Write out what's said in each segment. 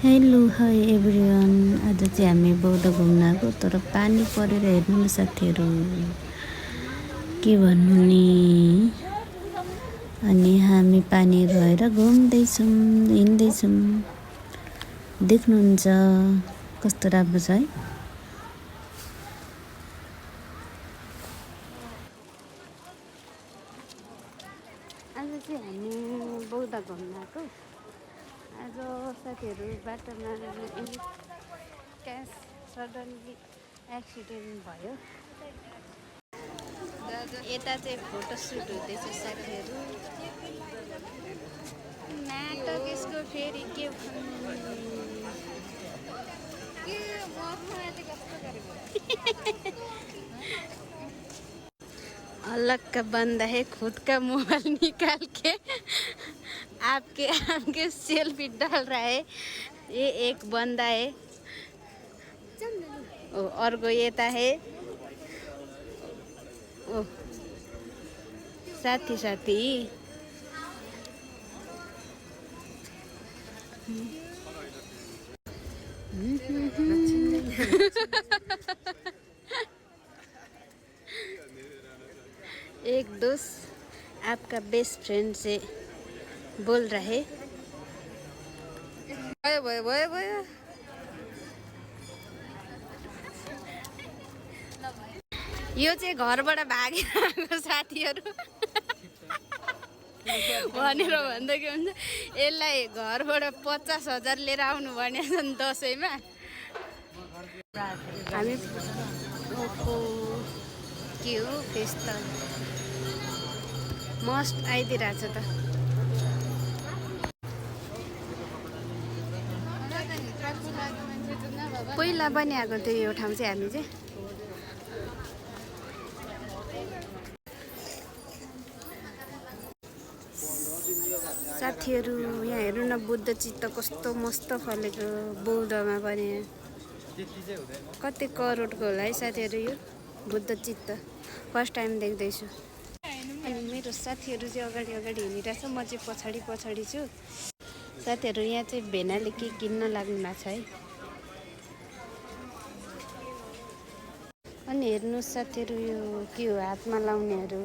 Hello hi everyone. आज चाहिँ हामी बौद्ध घुम्न आएको, तर पानी परेर हेर्नु न साथीहरू, के भन्नु नि। अनि हामी पानी रहेर घुम्दैछौँ, हिँड्दैछौँ। देख्नुहुन्छ कस्तो राम्रो छ है। आज चाहिँ हामी बौद्ध घुम्न आएको। आज साथीहरू बाटोमा क्यास सडनली एक्सिडेन्ट भयो। यता चाहिँ फोटोसुट हुँदैछ साथीहरू। नाटक यसको फेरि के अलग का बंदा है, खुद का मोबाइल निकाल के आपके सेल्फी डाल रहा है। ये एक बंदा है, और कोई येता है। ओ साथी एक दोस्त आपका बेस्ट फ्रेंड से बोल रहे। भयो यो चाहिँ घरबाट भागेर आएको साथीहरू भनेर भन्दा के हुन्छ, यसलाई घरबाट 50,000 लिएर आउनु भनेको छ नि दसैँमा। हामी के हो फेस्ता मस्ट आइदिरहेको छ त। पहिला पनि आएको थियो यो ठाउँ चाहिँ। हामी चाहिँ साथीहरू यहाँ हेर्नु न, बुद्ध चित्त कस्तो मस्त फलेको बौद्धमा पनि। कति करोडको होला है साथीहरू यो बुद्ध चित्त। फर्स्ट टाइम देख्दैछु। अनि मेरो साथीहरू चाहिँ अगाडि हिँडिरहेछ, म चाहिँ पछाडि छु। साथीहरू यहाँ चाहिँ भेनाले के किन्न लाग्नु भएको छ है। अनि हेर्नु साथीहरू, यो के हो, हातमा लाउनेहरू।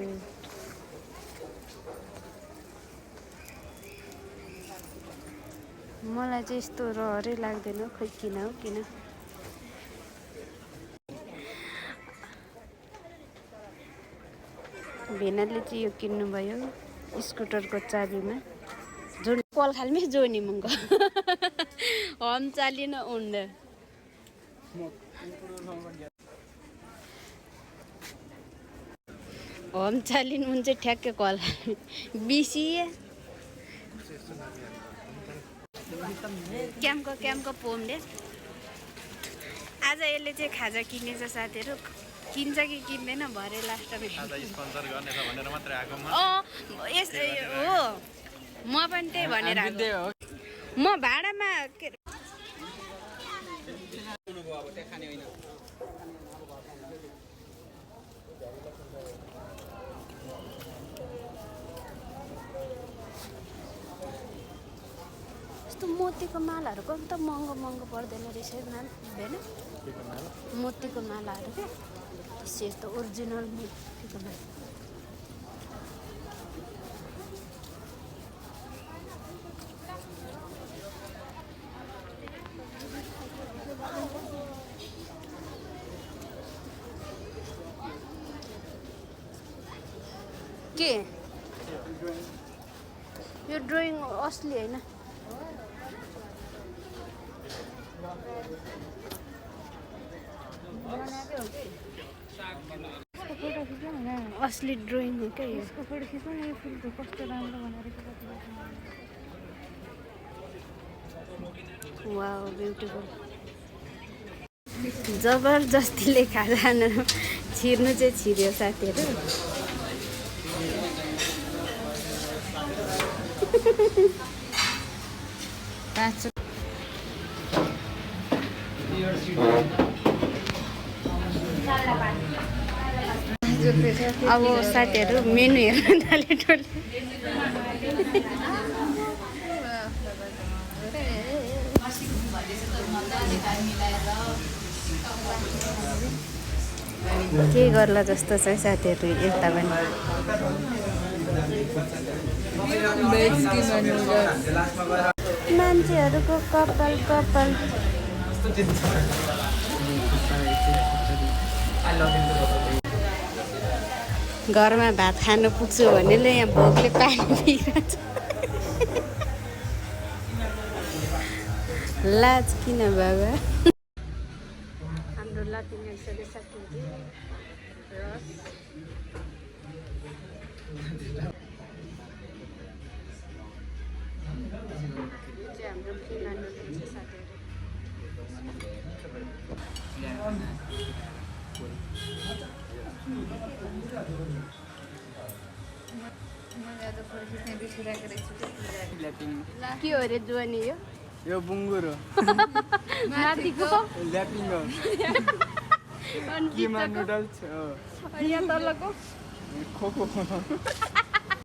मलाई चाहिँ यस्तो रहरै लाग्दैन, खोइ किन हो किन। भेनाले चाहिँ यो किन्नुभयो स्कुटरको चाबीमा। जोनी पल खालमै जोनी मुङ्गो हम चालिन उन्ड हम चालिन उन चाहिँ ठ्याक्कै कल बिसिए क्याम्पको पोमले। आज यसले चाहिँ खाजा किनेछ साथीहरू। किन्छ कि किन्दैन भरे लास्टमा हो। म पनि त्यही भनेर म भाडामा यस्तो मोतीको मालाहरू कम त महँगो पर्दैन रहेछ होइन। मोतीको मालाहरू क्या, यस्तो ओरिजिनल मोतीको माला। के यो ड्रइङ असली होइन। असली ड्रइङ हो क्या यो। Wow beautiful. जबरजस्तीले खाजा छिर्नु चाहिँ छिर्यो साथीहरू। अब साथीहरू मेनु हेर्न थाले टोले। के गर्ला जस्तो छ है साथीहरू यता पनि मान्छेहरूको कपाल कपाल घरमा भात खानु पुग्छु भन्नेले यहाँ भोकले पानी पिइरहेछ लाज किन बाबा हाम्रो लाटिन आइसक्यो साथीहरू रस चाहिँ हाम्रो खिलानु दिन्छ साथीहरू के हो रे जुवानी यो बुङ्गुर हो माथिको ल्यापिङ हो अनि किमा नुडल्स हो यहाँ तलको खोको